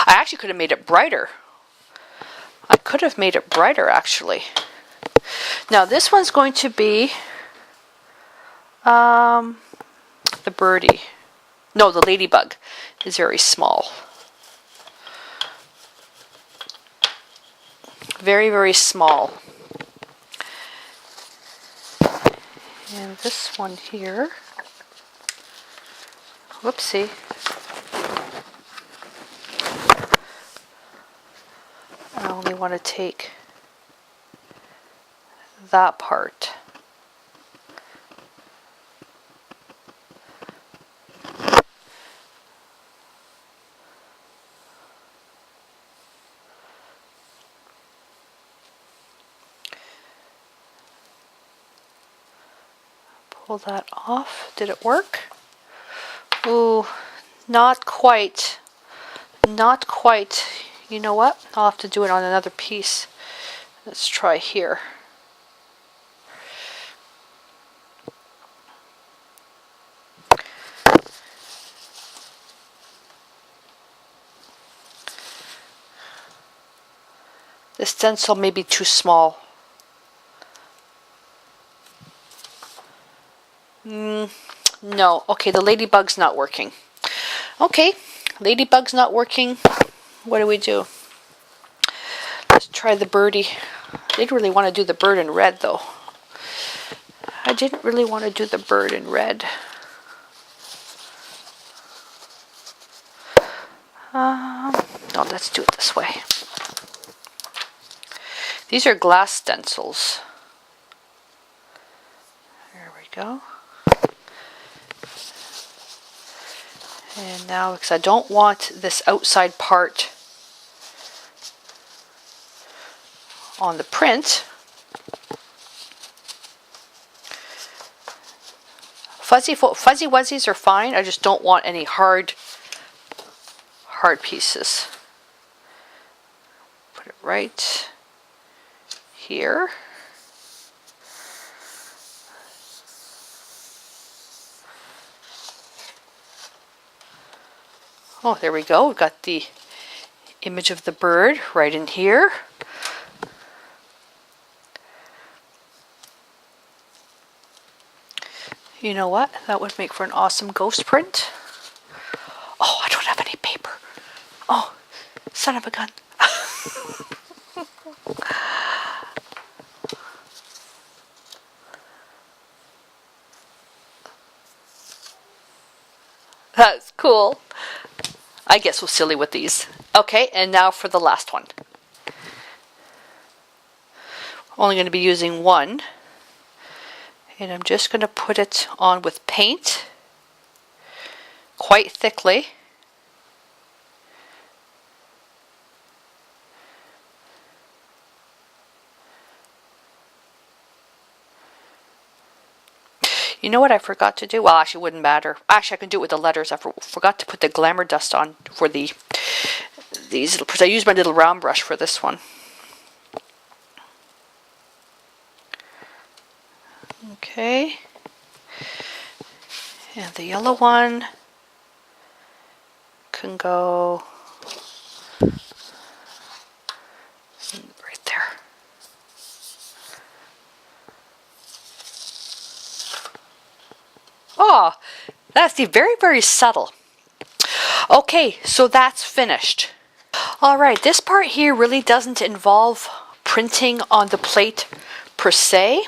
I actually could have made it brighter. I could have made it brighter, actually. Now, this one's going to be the birdie. No, the ladybug is very small. Very, very small. And this one here, whoopsie, I only want to take that part. Pull that off. Did it work? Ooh, not quite. Not quite. You know what? I'll have to do it on another piece. Let's try here. The stencil may be too small. No. Okay, the ladybug's not working. Okay, ladybug's not working. What do we do? Let's try the birdie. I didn't really want to do the bird in red, though. I didn't really want to do the bird in red. No, let's do it this way. These are glass stencils. There we go. And now, because I don't want this outside part on the print, fuzzy wuzzies are fine. I just don't want any hard pieces. Put it right here. Oh, there we go. We've got the image of the bird right in here. You know what? That would make for an awesome ghost print. Oh, I don't have any paper. Oh, son of a gun. That's cool. I guess we're silly with these. Okay, and now for the last one. Only going to be using one. And I'm just going to put it on with paint quite thickly. You know what I forgot to do? Well, actually, it wouldn't matter. Actually, I can do it with the letters. I forgot to put the Glamour Dust on for these little. I used my little round brush for this one. Okay. And the yellow one can go right there. Oh, that's very, very subtle. Okay, so that's finished. All right, this part here really doesn't involve printing on the plate per se.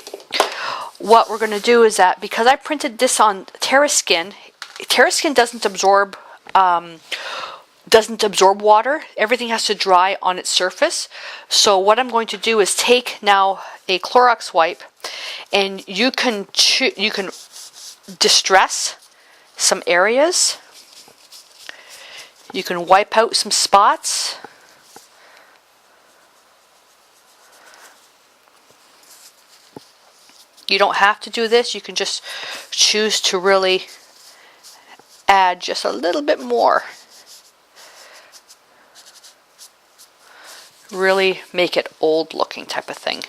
What we're going to do is that because I printed this on Terraskin doesn't absorb water. Everything has to dry on its surface. So what I'm going to do is take now a Clorox wipe, and you can distress some areas. You can wipe out some spots. You don't have to do this. You can just choose to really add just a little bit more. Really make it old looking type of thing.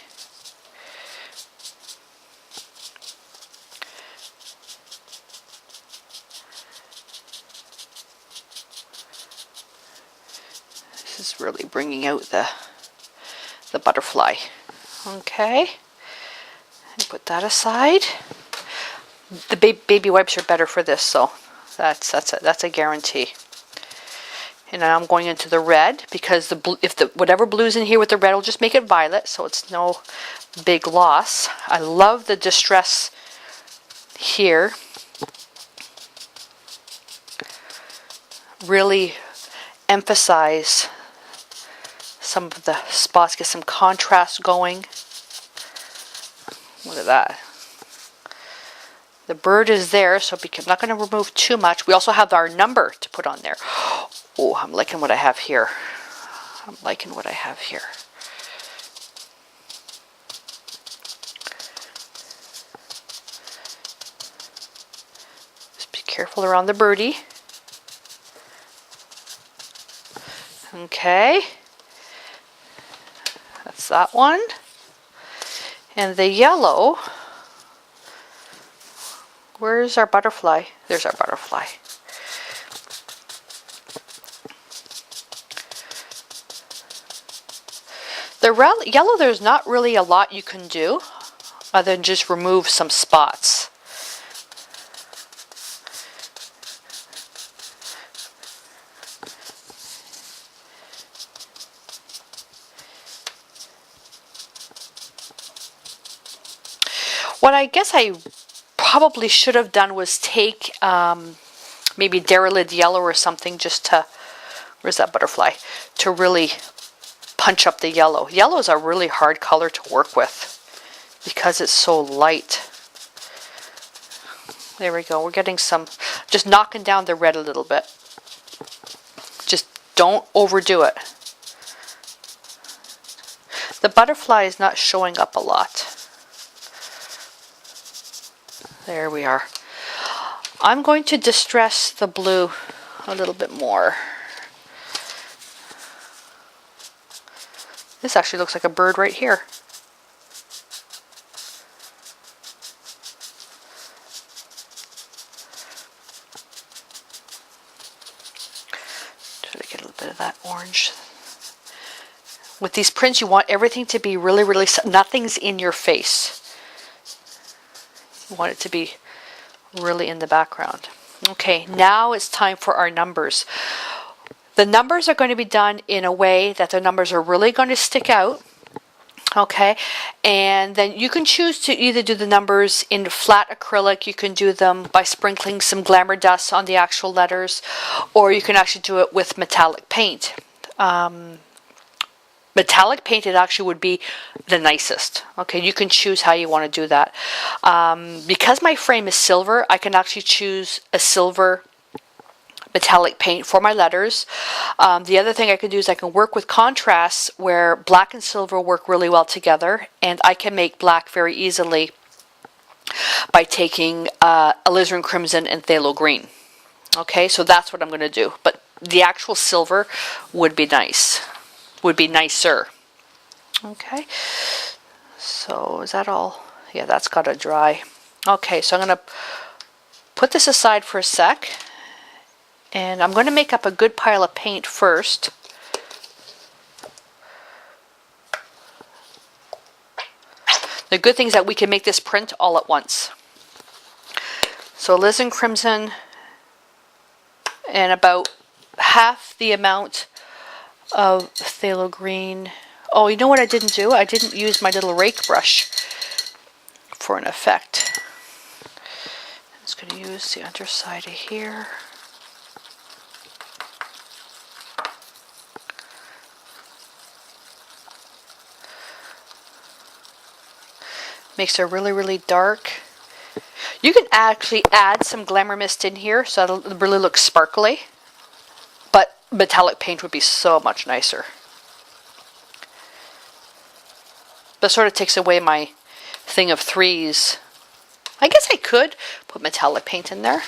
This is really bringing out the butterfly. Okay. And put that aside. The baby wipes are better for this, so that's a guarantee. And now I'm going into the red because whatever blue's in here with the red will just make it violet, so it's no big loss. I love the distress here. Really emphasize some of the spots, get some contrast going. Look at that. The bird is there, so I'm not going to remove too much. We also have our number to put on there. Oh, I'm liking what I have here. I'm liking what I have here. Just be careful around the birdie. Okay. That's that one. And the yellow, where's our butterfly? There's our butterfly. The yellow, there's not really a lot you can do other than just remove some spots. What I guess I probably should have done was take maybe Derelid yellow or something just to, where's that butterfly, to really punch up the yellow. Yellow is a really hard color to work with because it's so light. There we go. We're getting some, just knocking down the red a little bit. Just don't overdo it. The butterfly is not showing up a lot. There we are. I'm going to distress the blue a little bit more. This actually looks like a bird right here. Try to get a little bit of that orange. With these prints, you want everything to be really, really, nothing's in your face. You want it to be really in the background. Okay, now it's time for our numbers. The numbers are going to be done in a way that the numbers are really going to stick out. Okay, and then you can choose to either do the numbers in flat acrylic, you can do them by sprinkling some Glamour Dust on the actual letters, or you can actually do it with metallic paint. Metallic painted actually would be the nicest. Okay, you can choose how you want to do that. Because my frame is silver, I can actually choose a silver metallic paint for my letters. The other thing I can do is I can work with contrasts where black and silver work really well together, and I can make black very easily by taking alizarin crimson and phthalo green. Okay, so that's what I'm going to do. But the actual silver would be nice. Would be nicer. Okay, so is that all? Yeah, that's got to dry. Okay, so I'm going to put this aside for a sec. And I'm going to make up a good pile of paint first. The good thing is that we can make this print all at once. So alizarin crimson and about half the amount of phthalo green. Oh, you know what I didn't do? I didn't use my little rake brush for an effect. I'm just going to use the underside of here. Makes it really, really dark. You can actually add some Glamour Mist in here so it'll really look sparkly. But metallic paint would be so much nicer. That sort of takes away my thing of threes. I guess I could put metallic paint in there.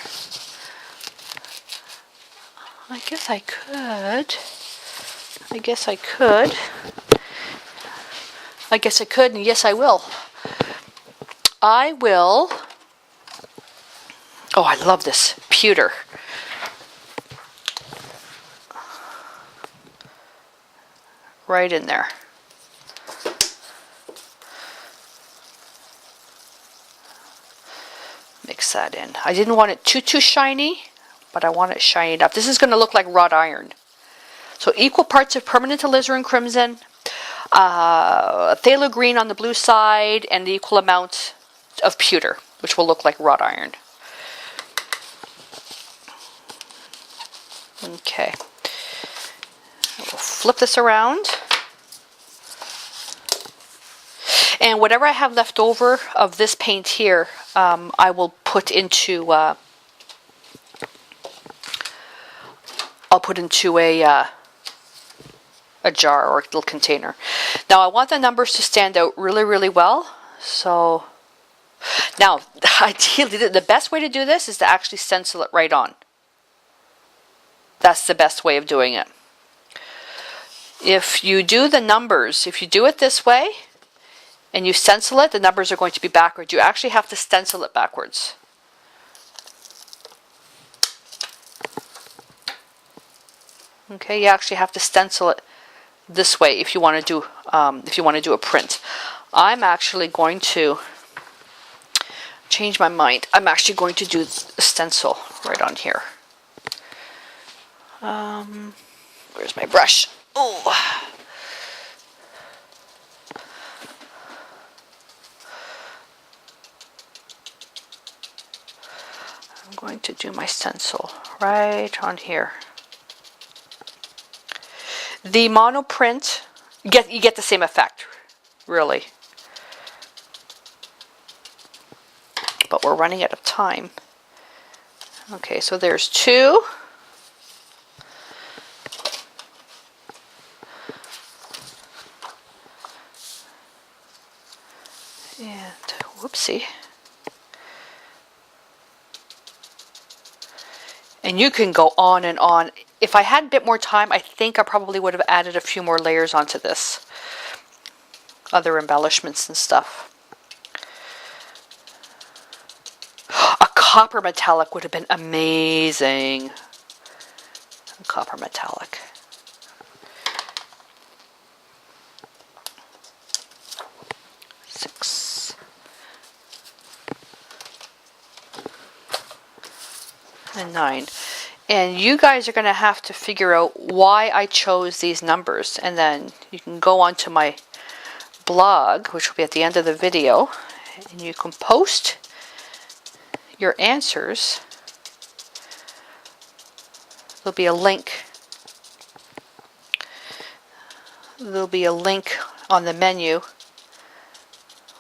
I guess I could. I guess I could. I guess I could, and yes, I will. I will. Oh, I love this pewter. Right in there. Mix that in. I didn't want it too shiny, but I want it shiny enough. This is going to look like wrought iron. So equal parts of permanent alizarin crimson, phthalo green on the blue side, and the equal amount of pewter, which will look like wrought iron. Okay. We'll flip this around. And whatever I have left over of this paint here, I will put into a jar or a little container. Now I want the numbers to stand out really, really well. So now, ideally, the best way to do this is to actually stencil it right on. That's the best way of doing it. If you do the numbers, if you do it this way, and you stencil it, the numbers are going to be backwards. You actually have to stencil it backwards. Okay, you actually have to stencil it this way if you want to do a print. I'm actually going to change my mind. I'm actually going to do a stencil right on here. Where's my brush? Oh. I'm going to do my stencil right on here. The monoprint, you get the same effect, really. But we're running out of time. Okay, so there's two. And whoopsie. And you can go on and on. If I had a bit more time, I think I probably would have added a few more layers onto this. Other embellishments and stuff. A copper metallic would have been amazing. A copper metallic. And 9. And you guys are going to have to figure out why I chose these numbers. And then you can go onto my blog, which will be at the end of the video, and you can post your answers. There'll be a link. There'll be a link on the menu.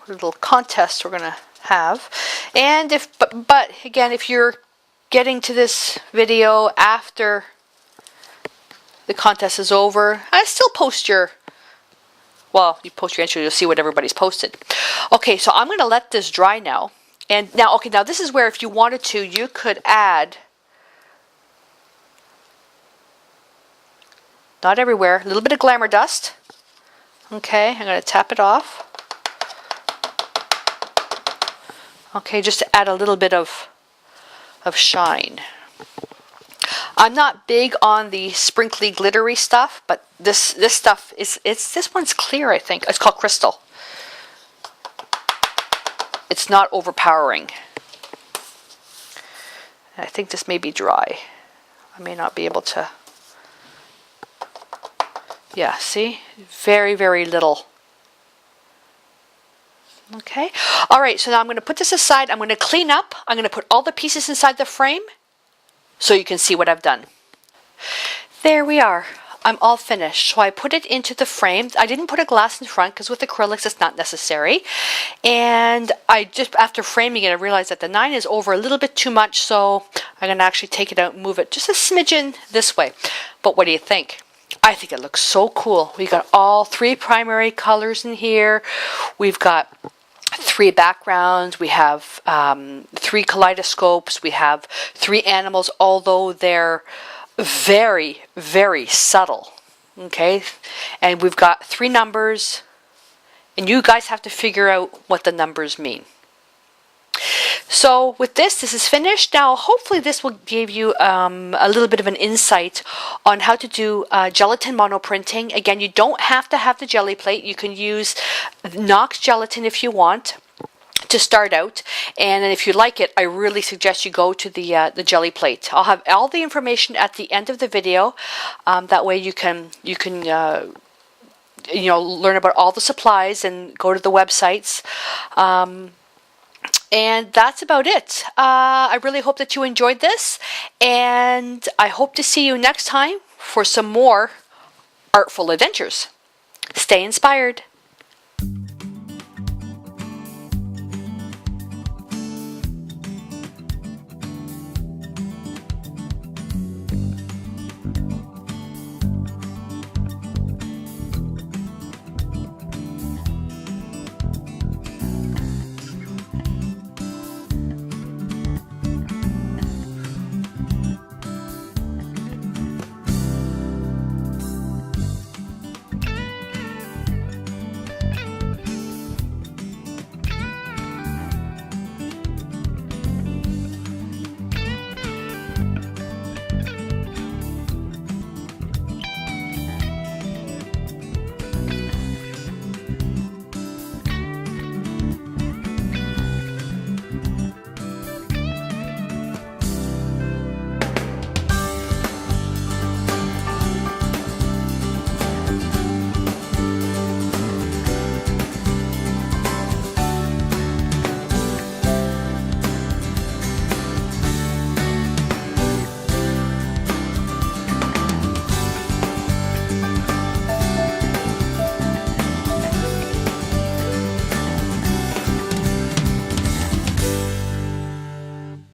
A little contest we're going to have. And but again, if you're getting to this video after the contest is over, I still post you post your answer, you'll see what everybody's posted. Okay, so I'm going to let this dry now. And now, okay, now this is where if you wanted to, you could add, not everywhere, a little bit of Glamour Dust. Okay, I'm going to tap it off. Okay, just to add a little bit of shine. I'm not big on the sprinkly glittery stuff, but this stuff is, this one's clear, I think. It's called Crystal. It's not overpowering. I think this may be dry. I may not be able to. Yeah, see? Very, very little. Okay. All right, so now I'm going to put this aside. I'm going to clean up. I'm going to put all the pieces inside the frame so you can see what I've done. There we are. I'm all finished. So I put it into the frame. I didn't put a glass in front because with acrylics it's not necessary. And I just, after framing it, I realized that the 9 is over a little bit too much, so I'm going to actually take it out and move it just a smidgen this way. But what do you think? I think it looks so cool. We got all 3 primary colors in here. We've got 3 backgrounds. We have 3 kaleidoscopes. We have 3 animals, although they're very, very subtle. Okay, and we've got 3 numbers, and you guys have to figure out what the numbers mean. So with this is finished. Now hopefully this will give you a little bit of an insight on how to do gelatin monoprinting. Again, you don't have to have the jelly plate. You can use Knox gelatin if you want to start out, and if you like it, I really suggest you go to the jelly plate. I'll have all the information at the end of the video. That way you can you know, learn about all the supplies and go to the websites. And that's about it. I really hope that you enjoyed this, and I hope to see you next time for some more artful adventures. Stay inspired.